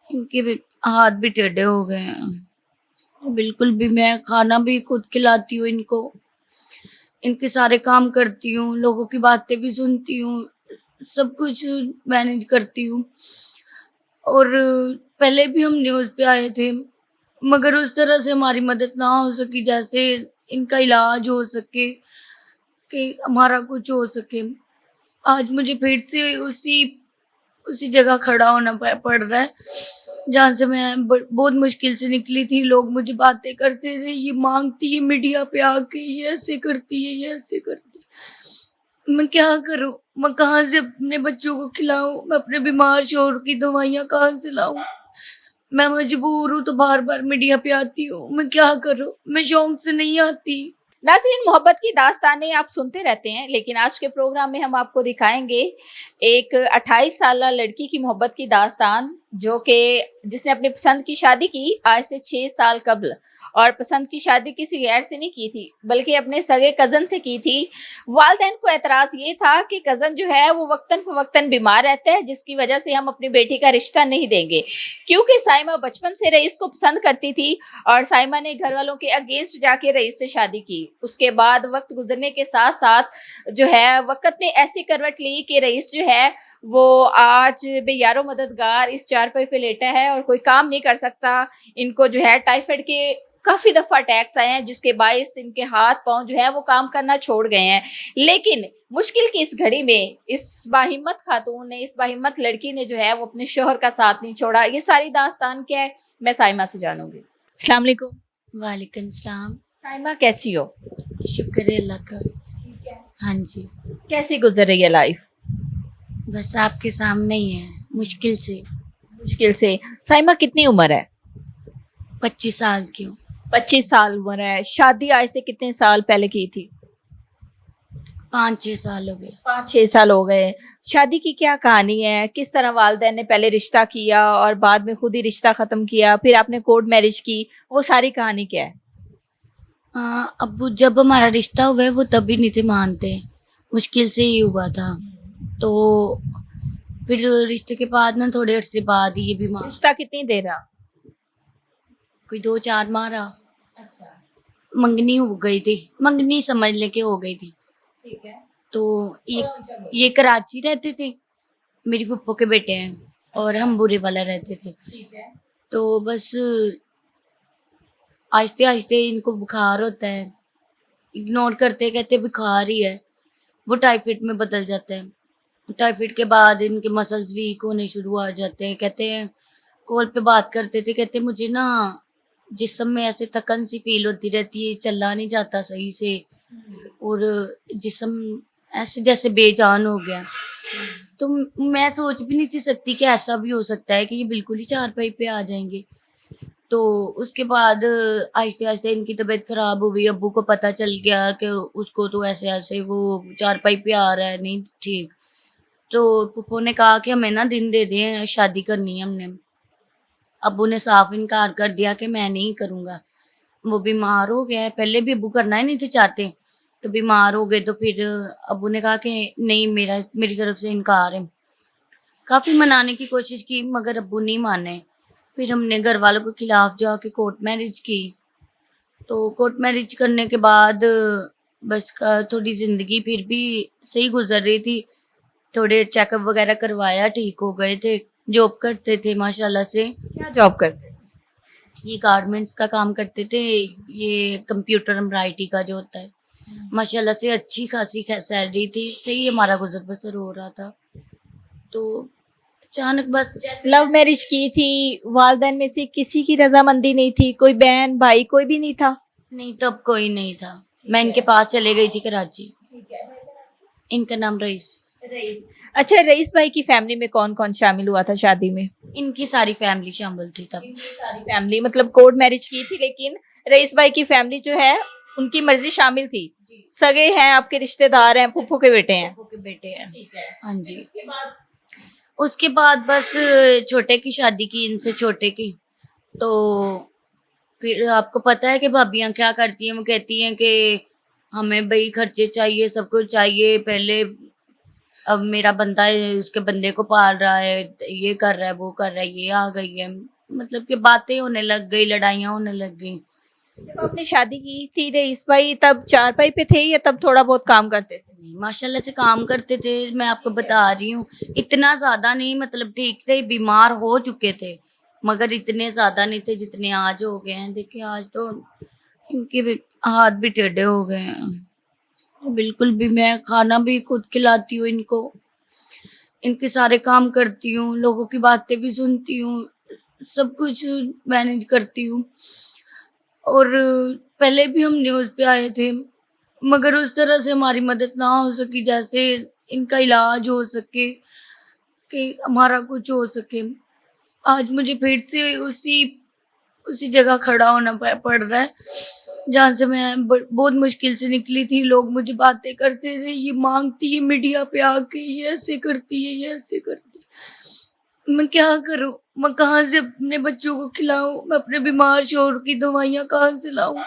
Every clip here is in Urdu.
ان کے ہاتھ بھی ٹیڑھے ہو گئے ہیں بالکل بھی. میں کھانا بھی خود کھلاتی ہوں ان کو, ان کے سارے کام کرتی ہوں, لوگوں کی باتیں بھی سنتی ہوں, سب کچھ مینیج کرتی ہوں. اور پہلے بھی ہم نیوز پہ آئے تھے مگر اس طرح سے ہماری مدد نہ ہو سکی جیسے ان کا علاج ہو سکے, کہ ہمارا کچھ ہو سکے. آج مجھے پھر سے اسی جگہ کھڑا ہونا پڑ رہا ہے جہاں سے میں بہت مشکل سے نکلی تھی. لوگ مجھے باتیں کرتے تھے, یہ مانگتی ہے میڈیا پہ آ کے, یہ ایسے کرتی ہے, یہ ایسے کرتی ہے. میں کیا کروں, میں کہاں سے اپنے بچوں کو کھلاؤں, میں اپنے بیمار شوہر کی دوائیاں کہاں سے لاؤں. میں مجبور ہوں تو بار بار میڈیا پہ آتی ہوں, میں کیا کروں, میں شوق سے نہیں آتی. ناظرین, محبت کی داستانیں آپ سنتے رہتے ہیں, لیکن آج کے پروگرام میں ہم آپ کو دکھائیں گے ایک 28 سالہ لڑکی کی محبت کی داستان, جو کہ جس نے اپنی پسند کی شادی کی آج سے 6 سال قبل, اور پسند کی شادی کسی غیر سے نہیں کی تھی بلکہ اپنے سگے کزن سے کی تھی. والدین کو اعتراض یہ تھا کہ کزن جو ہے وہ وقتاً فوقتاً بیمار رہتا ہے, جس کی وجہ سے ہم اپنی بیٹی کا رشتہ نہیں دیں گے. کیونکہ سائمہ بچپن سے رئیس کو پسند کرتی تھی اور سائمہ نے گھر والوں کے اگینسٹ جا کے رئیس سے شادی کی. اس کے بعد وقت گزرنے کے ساتھ ساتھ جو ہے وقت نے ایسی کروٹ لی کہ رئیس جو ہے وہ آج بے یارو مددگار اس چارپائی پہ لیٹا ہے اور کوئی کام نہیں کر سکتا. ان کو جو ہے ٹائیفائڈ کے کافی دفعہ اٹیکس آئے ہیں, جس کے باعث ان کے ہاتھ پاؤں جو ہے وہ کام کرنا چھوڑ گئے ہیں. لیکن مشکل کی اس گھڑی میں اس باہمت خاتون نے, اس باہمت لڑکی نے جو ہے وہ اپنے شوہر کا ساتھ نہیں چھوڑا. یہ ساری داستان کیا ہے, میں سائمہ سے جانوں گی. السلام علیکم. وعلیکم السلام. سائمہ کیسی ہو؟ شکر ہے اللہ کا. ہاں جی. کیسی گزر رہی ہے لائف؟ بس آپ کے سامنے ہی ہے, مشکل سے. مشکل سے. سائمہ کتنی عمر ہے؟ 25 سال کی ہوں. 25 سال عمر ہے. شادی آج سے کتنے سال پہلے کی تھی؟ 5-6 سال ہو گئے. 5-6 سال ہو گئے. شادی کی کیا کہانی ہے؟ کس طرح والدین نے پہلے رشتہ کیا اور بعد میں خود ہی رشتہ ختم کیا, پھر آپ نے کورٹ میرج کی, وہ ساری کہانی کیا ہے؟ ابو جب ہمارا رشتہ ہوا ہے وہ تبھی نہیں تھے مانتے, مشکل سے ہی ہوا تھا. تو پھر رشتے کے بعد نا تھوڑے عرصے بعد ہی یہ بیمار. رشتہ کتنی دیر رہا؟ کوئی 2-4 ماہ رہا. منگنی ہو گئی تھی, منگنی سمجھ لے کے ہو گئی تھی. ٹھیک ہے. تو یہ کراچی رہتے تھے, میری پھپھو کے بیٹے ہیں, اور ہم بورے والا رہتے تھے. تو بس آہستہ آہستہ ان کو بخار ہوتا ہے, اگنور کرتے کہتے بخار ہی ہے, وہ ٹائیفائڈ میں بدل جاتا ہے. ٹائیفائڈ کے بعد ان کے مسلز ویک ہونے شروع ہو جاتے ہیں. کہتے ہیں کال پہ بات کرتے تھے, کہتے مجھے نا جسم میں ایسے تھکن سی فیل ہوتی رہتی ہے, چلا نہیں جاتا صحیح سے, اور جسم ایسے جیسے بے جان ہو گیا. تو میں سوچ بھی نہیں تھی سکتی کہ ایسا بھی ہو سکتا ہے کہ یہ بالکل ہی چارپائی پہ آ جائیں گے. تو اس کے بعد آہستہ آہستہ ان کی طبیعت خراب ہوئی. ابو کو پتہ چل گیا کہ اس کو تو ایسے ایسے وہ چارپائی پہ آ رہا ہے, نہیں ٹھیک. تو پھپھو نے کہا کہ ہمیں نا دن دے دیں, شادی کرنی ہے ہم نے. ابو نے صاف انکار کر دیا کہ میں نہیں کروں گا, وہ بیمار ہو گیا ہے. پہلے بھی ابو کرنا ہی نہیں تھے چاہتے, تو بیمار ہو گئے. تو پھر ابو نے کہا کہ نہیں, میری طرف سے انکار ہے. کافی منانے کی کوشش کی مگر ابو نہیں مانے. پھر ہم نے گھر والوں کے خلاف جا کے کورٹ میرج کی. تو کورٹ میرج کرنے کے بعد بس تھوڑی زندگی پھر بھی صحیح گزر رہی تھی. تھوڑے چیک اپ وغیرہ کروایا, ٹھیک ہو گئے تھے. جاب کرتے تھے ماشاء اللہ سے. کیا جاب کرتے؟ یہ گارمنٹس کا کام کرتے تھے, یہ کمپیوٹر امبرائڈری کا جو ہوتا ہے. ماشاء اللہ سے اچھی خاصی سیلری تھی, صحیح ہمارا گزر بسر ہو رہا تھا. تو اچانک بس لو میرج کی تھی, والدین میں سے کسی کی رضامندی نہیں تھی؟ کوئی بہن بھائی کوئی بھی نہیں تھا؟ نہیں, تب کوئی نہیں تھا. میں ان کے پاس چلے گئی تھی کراچی. ان کا نام رئیس. اچھا, رئیس بھائی کی فیملی میں کون کون شامل ہوا تھا شادی میں؟ ان کی ساری فیملی شامل تھی تب. ساری فیملی مطلب کورٹ میرج کی تھی, لیکن رئیس بھائی کی فیملی جو ہے ان کی مرضی شامل تھی. سگے ہیں, آپ کے رشتہ دار ہیں, پھپھو کے بیٹے ہیں. پھپھو کے بیٹے ہیں. ہاں جی. اس کے بعد بس چھوٹے کی شادی کی, ان سے چھوٹے کی. تو پھر آپ کو پتہ ہے کہ بھابیاں کیا کرتی ہیں, وہ کہتی ہیں کہ ہمیں بھائی خرچے چاہیے, سب کچھ چاہیے. پہلے اب میرا بندہ ہے اس کے بندے کو پال رہا ہے، یہ کر رہا ہے، وہ کر رہا ہے، یہ آ گئی ہے، مطلب کہ باتیں ہونے لگ گئی، لڑائیاں ہونے لگ گئی۔ جب آپ نے شادی کی تھی رئیس بھائی تب چارپائی پہ تھے یا تب تھوڑا بہت کام کرتے تھے؟ ماشاء اللہ سے کام کرتے تھے، میں آپ کو بتا رہی ہوں، اتنا زیادہ نہیں، مطلب ٹھیک تھے، بیمار ہو چکے تھے مگر اتنے زیادہ نہیں تھے جتنے آج ہو گئے ہیں۔ دیکھیں آج تو ان کے ہاتھ بھی ٹیڑھے ہو گئے ہیں، بالکل بھی میں کھانا بھی خود کھلاتی ہوں ان کو، ان کے سارے کام کرتی ہوں، لوگوں کی باتیں بھی سنتی ہوں، سب کچھ مینج کرتی ہوں۔ اور پہلے بھی ہم نیوز پہ آئے تھے مگر اس طرح سے ہماری مدد نہ ہو سکی جیسے ان کا علاج ہو سکے، کہ ہمارا کچھ ہو سکے۔ آج مجھے پھر سے اسی جگہ کھڑا ہونا پڑ رہا ہے جہاں سے میں بہت مشکل سے نکلی تھی۔ لوگ مجھے باتیں کرتے تھے، یہ مانگتی ہے میڈیا پہ آ کے، یہ ایسے کرتی ہے، یہ ایسے کرتی ہے۔ میں کیا کروں؟ میں کہاں سے اپنے بچوں کو کھلاؤں؟ میں اپنے بیمار شوہر کی دوائیاں کہاں سے لاؤں؟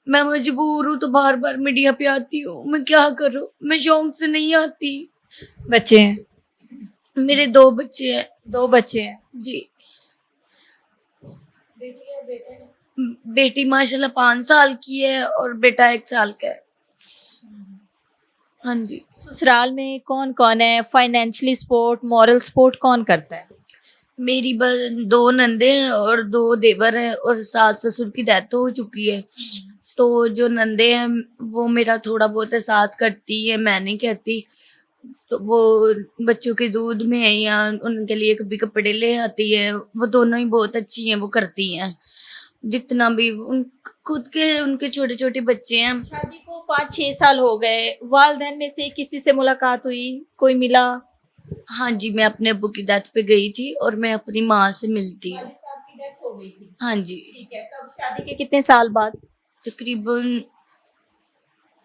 میں مجبور ہوں تو بار بار میڈیا پہ آتی ہوں، میں کیا کروں؟ میں شوق سے نہیں آتی۔ بچے ہیں؟ میرے 2 بچے ہیں 2 بچے ہیں۔ جی۔ بیٹی ماشاء اللہ 5 سال کی ہے اور بیٹا 1 سال کا ہے۔ ہاں جی۔ سسرال میں کون کون ہے؟ فائنینشلی سپورٹ، مورل سپورٹ کون کرتا ہے؟ میری 2 نندے ہیں اور 2 دیور ہیں اور ساس سسر کی ڈیتھ ہو چکی ہے، تو جو نندے ہیں وہ میرا تھوڑا بہت احساس کرتی ہے، میں نہیں کہتی، تو وہ بچوں کے دودھ میں ہے یا ان کے لیے کبھی کپڑے لے آتی ہے، وہ دونوں ہی بہت اچھی ہیں، وہ کرتی ہیں جتنا بھی خود کے ان کے چھوٹے چھوٹے بچے ہیں۔ شادی کو 5-6 سال ہو گئے، والدین میں سے کسی سے ملاقات ہوئی؟ کوئی ملا؟ ہاں جی، میں اپنے ابو کی ڈیتھ پہ گئی تھی اور میں اپنی ماں سے ملتی ہوں۔ والد صاحب کی ڈیتھ ہو گئی تھی؟ ہاں جی، ٹھیک ہے، کب شادی کے کتنے سال بعد؟ تقریباً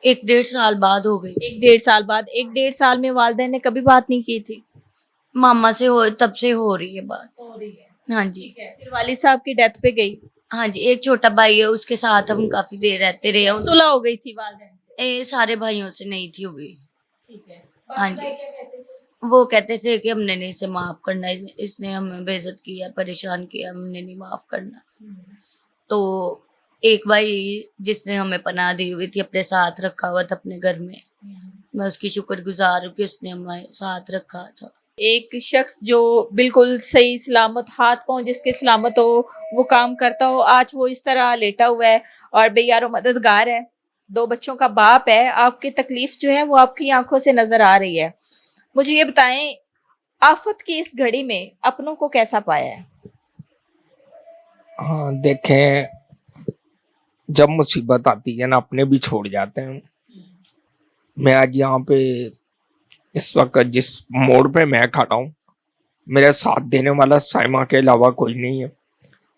1-1.5 سال بعد ہو گئی۔ 1-1.5 سال بعد؟ 1-1.5 سال میں والدین نے کبھی بات نہیں کی تھی؟ ماما سے تب سے ہو رہی ہے بات۔ ہو رہی ہے، ہاں جی، ٹھیک ہے۔ پھر والد صاحب کی ڈیتھ پہ گئی؟ ہاں جی، ایک چھوٹا بھائی ہے، اس کے ساتھ ہم کافی دیر رہتے رہے ہیں۔ صلح ہو گئی تھی والدین سے؟ سارے بھائیوں سے نہیں تھی ہوئی۔ ٹھیک ہے۔ ہاں باقی جی، بھائی کیا کہتے تھے؟ وہ کہتے تھے کہ ہم نے نہیں اسے معاف کرنا، اس نے ہمیں بے عزت کیا، پریشان کیا، ہم نے نہیں معاف کرنا۔ تو ایک بھائی جس نے ہمیں پناہ دی ہوئی تھی، اپنے ساتھ رکھا ہوا تھا اپنے گھر میں اس کی شکر گزار ہوں کہ اس نے ہمیں ساتھ رکھا تھا۔ ایک شخص جو بالکل صحیح سلامت، ہاتھ پاؤں جس کے سلامت ہو، وہ کام کرتا ہو، آج وہ اس طرح لیٹا ہوا ہے اور بے یار و مددگار ہے، 2 بچوں کا باپ ہے، آپ کی تکلیف جو ہے وہ آپ کی آنکھوں سے نظر آ رہی ہے۔ مجھے یہ بتائیں، آفت کی اس گھڑی میں اپنوں کو کیسا پایا ہے؟ ہاں دیکھیں، جب مصیبت آتی ہے نا اپنے بھی چھوڑ جاتے ہیں۔ میں آج یہاں پہ اس وقت جس موڑ پہ میں کھڑا ہوں، میرے ساتھ دینے والا سائمہ کے علاوہ کوئی نہیں ہے۔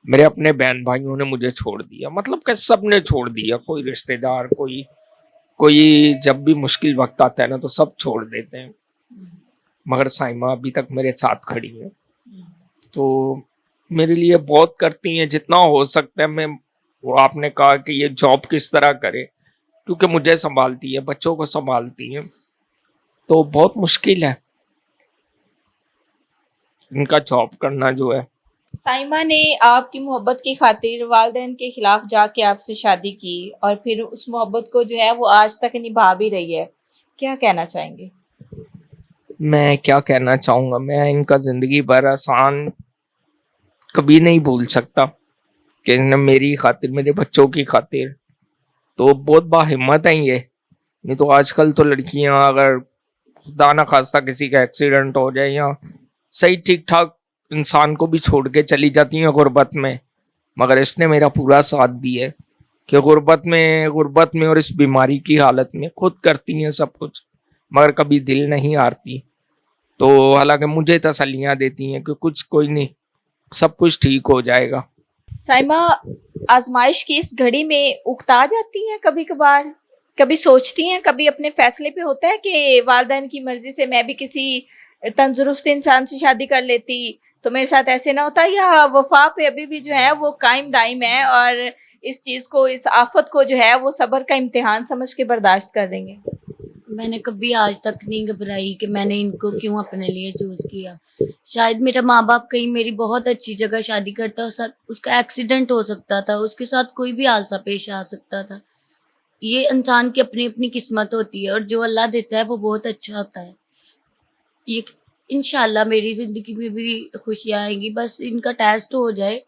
میرے اپنے بہن بھائیوں نے مجھے چھوڑ دیا، مطلب کہ سب نے چھوڑ دیا، کوئی رشتہ دار، کوئی جب بھی مشکل وقت آتا ہے نا تو سب چھوڑ دیتے ہیں، مگر سائمہ ابھی تک میرے ساتھ کھڑی ہے، تو میرے لیے بہت کرتی ہیں جتنا ہو سکتا ہے۔ میں وہ آپ نے کہا کہ یہ جاب کس طرح کرے، کیونکہ مجھے سنبھالتی ہے، بچوں کو سنبھالتی ہے، تو بہت مشکل ہے ان کا جاب کرنا جو ہے۔ سائمہ نے آپ کی محبت کی خاطر والدین کے خلاف جا کے آپ سے شادی کی اور پھر اس محبت کو جو ہے وہ آج تک نبھا بھی رہی ہے، کیا کہنا چاہیں گے؟ میں کیا کہنا چاہوں گا، میں ان کا زندگی بھر احسان کبھی نہیں بھول سکتا کہ انہوں نے میری خاطر، میرے بچوں کی خاطر، تو بہت باہمت ہیں یہ۔ نہیں تو آج کل تو لڑکیاں اگر خدا نہ خواستہ کسی کا ایکسیڈنٹ ہو جائے یا صحیح ٹھیک ٹھاک انسان کو بھی چھوڑ کے چلی جاتی ہیں غربت میں، مگر اس نے میرا پورا ساتھ دیا ہے کہ غربت میں اور اس بیماری کی حالت میں خود کرتی ہیں سب کچھ، مگر کبھی دل نہیں ہارتی، تو حالانکہ مجھے تسلیاں دیتی ہیں کہ کچھ کوئی نہیں، سب کچھ ٹھیک ہو جائے گا۔ سائمہ آزمائش کی اس گھڑی میں اکتا جاتی ہیں کبھی کبھار؟ کبھی سوچتی ہیں، کبھی اپنے فیصلے پہ ہوتا ہے کہ والدین کی مرضی سے میں بھی کسی تندرست انسان سے شادی کر لیتی تو میرے ساتھ ایسے نہ ہوتا، یا وفا پہ ابھی بھی جو ہے وہ قائم دائم ہے اور اس چیز کو، اس آفت کو جو ہے وہ صبر کا امتحان سمجھ کے برداشت کر دیں گے؟ میں نے کبھی آج تک نہیں گھبرائی کہ میں نے ان کو کیوں اپنے لیے چوز کیا. شاید میرا ماں باپ کہیں میری بہت اچھی جگہ شادی کرتا اور اس کا ایکسیڈنٹ ہو سکتا تھا, اس کے ساتھ کوئی بھی حادثہ پیش آ سکتا تھا. یہ انسان کی اپنی اپنی قسمت ہوتی ہے اور جو اللہ دیتا ہے وہ بہت اچھا ہوتا ہے. یہ انشاءاللہ میری زندگی میں بھی خوشیاں آئیں گی, بس ان کا ٹیسٹ ہو جائے.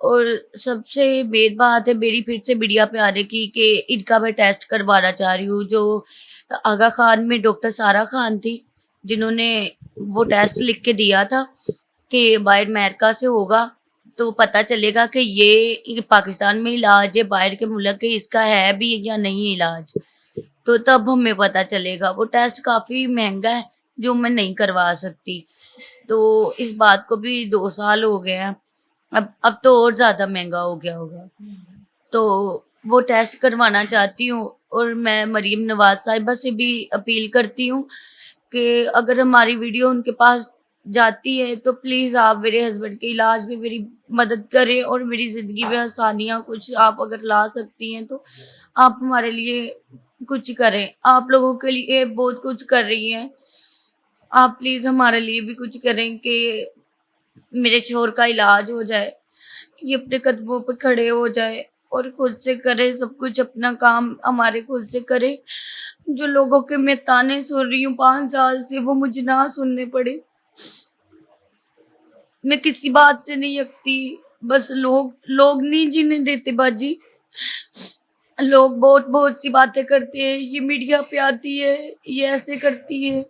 اور سب سے مین بات ہے میری پھر سے میڈیا پہ آنے کی کہ ان کا میں ٹیسٹ کروانا چاہ رہی ہوں. جو آغا خان میں ڈاکٹر سارا خان تھی جنہوں نے وہ ٹیسٹ لکھ کے دیا تھا کہ باہر امریکہ سے ہوگا تو پتہ چلے گا کہ یہ پاکستان میں علاج ہے, باہر کے ملک کے اس کا ہے بھی یا نہیں علاج, تو تب ہمیں پتہ چلے گا. وہ ٹیسٹ کافی مہنگا ہے جو میں نہیں کروا سکتی, تو اس بات کو بھی 2 سال ہو گئے ہیں. اب تو اور زیادہ مہنگا ہو گیا ہوگا, تو وہ ٹیسٹ کروانا چاہتی ہوں. اور میں مریم نواز صاحبہ سے بھی اپیل کرتی ہوں کہ اگر ہماری ویڈیو ان کے پاس جاتی ہے تو پلیز آپ میرے ہسبینڈ کے علاج میں میری مدد کریں اور میری زندگی میں آسانیاں کچھ آپ اگر لا سکتی ہیں تو آپ ہمارے لیے کچھ کریں. آپ لوگوں کے لیے بہت کچھ کر رہی ہیں, آپ پلیز ہمارے لیے بھی کچھ کریں کہ میرے شوہر کا علاج ہو جائے, یہ اپنے قدموں پہ کھڑے ہو جائے اور خود سے کرے سب کچھ, اپنا کام ہمارے خود سے کرے. جو لوگوں کے میں تانے سن رہی ہوں 5 سال سے وہ مجھے نہ سننے پڑے. میں کسی بات سے نہیں یکتی, بس لوگ نہیں جینے دیتے باجی. لوگ بہت سی باتیں کرتے ہیں, یہ میڈیا پہ آتی ہے, یہ ایسے کرتی ہے.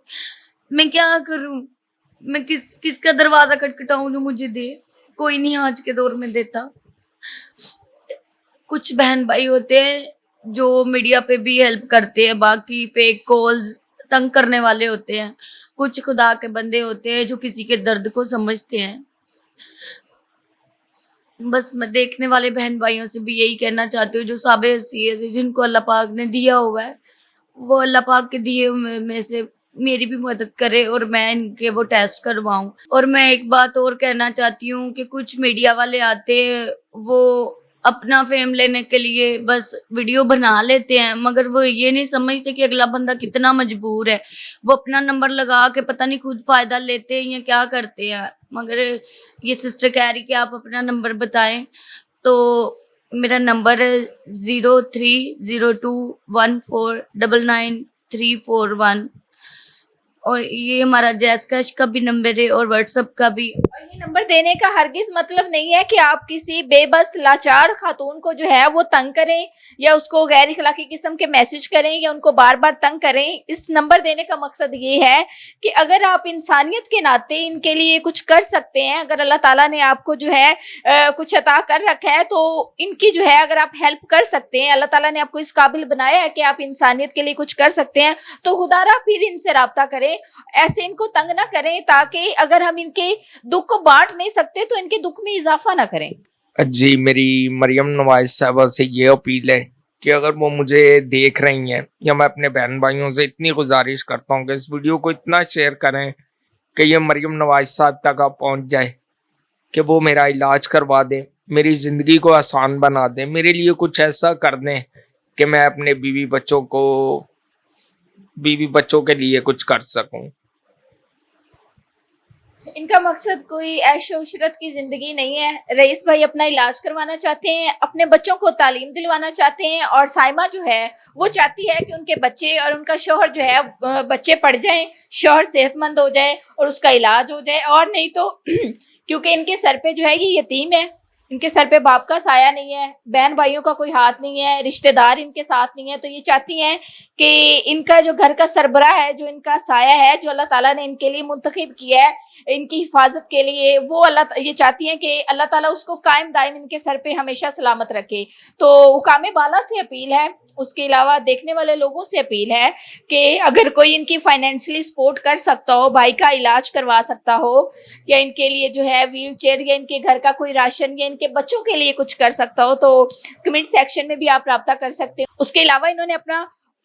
میں کیا کروں, میں کس کا دروازہ کھٹکھٹاؤں جو مجھے دے. کوئی نہیں آج کے دور میں دیتا. کچھ بہن بھائی ہوتے ہیں جو میڈیا پہ بھی ہیلپ کرتے ہیں, باقی فیک کالز تنگ کرنے والے ہوتے ہیں. کچھ خدا کے بندے ہوتے ہیں جو کسی کے درد کو سمجھتے ہیں. بس میں دیکھنے والے بہن بھائیوں سے بھی یہی کہنا چاہتی ہوں جو صابر حیثیت ہے, جن کو اللہ پاک نے دیا ہوا ہے, وہ اللہ پاک کے دیے میں سے میری بھی مدد کرے اور میں ان کے وہ ٹیسٹ کرواؤں. اور میں ایک بات اور کہنا چاہتی ہوں کہ کچھ میڈیا والے آتے ہیں وہ اپنا فیم لینے کے لیے بس ویڈیو بنا لیتے ہیں, مگر وہ یہ نہیں سمجھتے کہ اگلا بندہ کتنا مجبور ہے. وہ اپنا نمبر لگا کے پتہ نہیں خود فائدہ لیتے ہیں یا کیا کرتے ہیں. مگر یہ سسٹر کہہ رہی کہ آپ اپنا نمبر بتائیں, تو میرا نمبر ہے 030214999341, اور یہ ہمارا جیس کیش کا بھی نمبر ہے اور واٹس ایپ کا بھی. اور یہ نمبر دینے کا ہرگز مطلب نہیں ہے کہ آپ کسی بے بس لاچار خاتون کو جو ہے وہ تنگ کریں یا اس کو غیر اخلاقی قسم کے میسج کریں یا ان کو بار بار تنگ کریں. اس نمبر دینے کا مقصد یہ ہے کہ اگر آپ انسانیت کے ناطے ان کے لیے کچھ کر سکتے ہیں, اگر اللہ تعالیٰ نے آپ کو جو ہے کچھ عطا کر رکھا ہے تو ان کی جو ہے اگر آپ ہیلپ کر سکتے ہیں, اللہ تعالیٰ نے آپ کو اس قابل بنایا ہے کہ آپ انسانیت کے لیے کچھ کر سکتے ہیں, تو خدا را پھر ان سے رابطہ کریں. ایسے ان کو تنگ نہ کریں, تاکہ اگر ہم ان کے دکھ کو بانٹ نہیں سکتے تو ان کے دکھ میں اضافہ نہ کریں. جی, میری مریم نواز صاحبہ سے یہ اپیل ہے کہ اگر وہ مجھے دیکھ رہی ہیں, یا میں اپنے بہن بھائیوں سے اتنی گزارش کرتا ہوں کہ اس ویڈیو کو اتنا شیئر کریں کہ یہ مریم نواز صاحب تک آپ پہنچ جائے, کہ وہ میرا علاج کروا دیں, میری زندگی کو آسان بنا دیں, میرے لیے کچھ ایسا کر دیں کہ میں اپنے بیوی بچوں کے لیے کچھ کر سکوں. ان کا مقصد کوئی عیش و عشرت کی زندگی نہیں ہے. رئیس بھائی اپنا علاج کروانا چاہتے ہیں, اپنے بچوں کو تعلیم دلوانا چاہتے ہیں, اور سائمہ جو ہے وہ چاہتی ہے کہ ان کے بچے اور ان کا شوہر جو ہے بچے پڑھ جائیں, شوہر صحت مند ہو جائے اور اس کا علاج ہو جائے. اور نہیں تو کیونکہ ان کے سر پہ جو ہے یہ یتیم ہے, ان کے سر پہ باپ کا سایہ نہیں ہے, بہن بھائیوں کا کوئی ہاتھ نہیں ہے, رشتہ دار ان کے ساتھ نہیں ہے, تو یہ چاہتی ہیں کہ ان کا جو گھر کا سربراہ ہے, جو ان کا سایہ ہے, جو اللہ تعالیٰ نے ان کے لیے منتخب کیا ہے ان کی حفاظت کے لیے, وہ یہ چاہتی ہیں کہ اللہ تعالیٰ اس کو قائم دائم ان کے سر پہ ہمیشہ سلامت رکھے. تو حکام بالا سے اپیل ہے, اس کے علاوہ دیکھنے والے لوگوں سے اپیل ہے کہ اگر کوئی ان کی فائنینشلی سپورٹ کر سکتا ہو, بھائی کا علاج کروا سکتا ہو, یا ان کے لیے جو ہے ویل چیئر یا ان کے گھر کا کوئی راشن یا ان کے بچوں کے لیے کچھ کر سکتا ہو, تو کمنٹ سیکشن میں بھی آپ رابطہ کر سکتے ہیں. اس کے علاوہ انہوں نے اپنا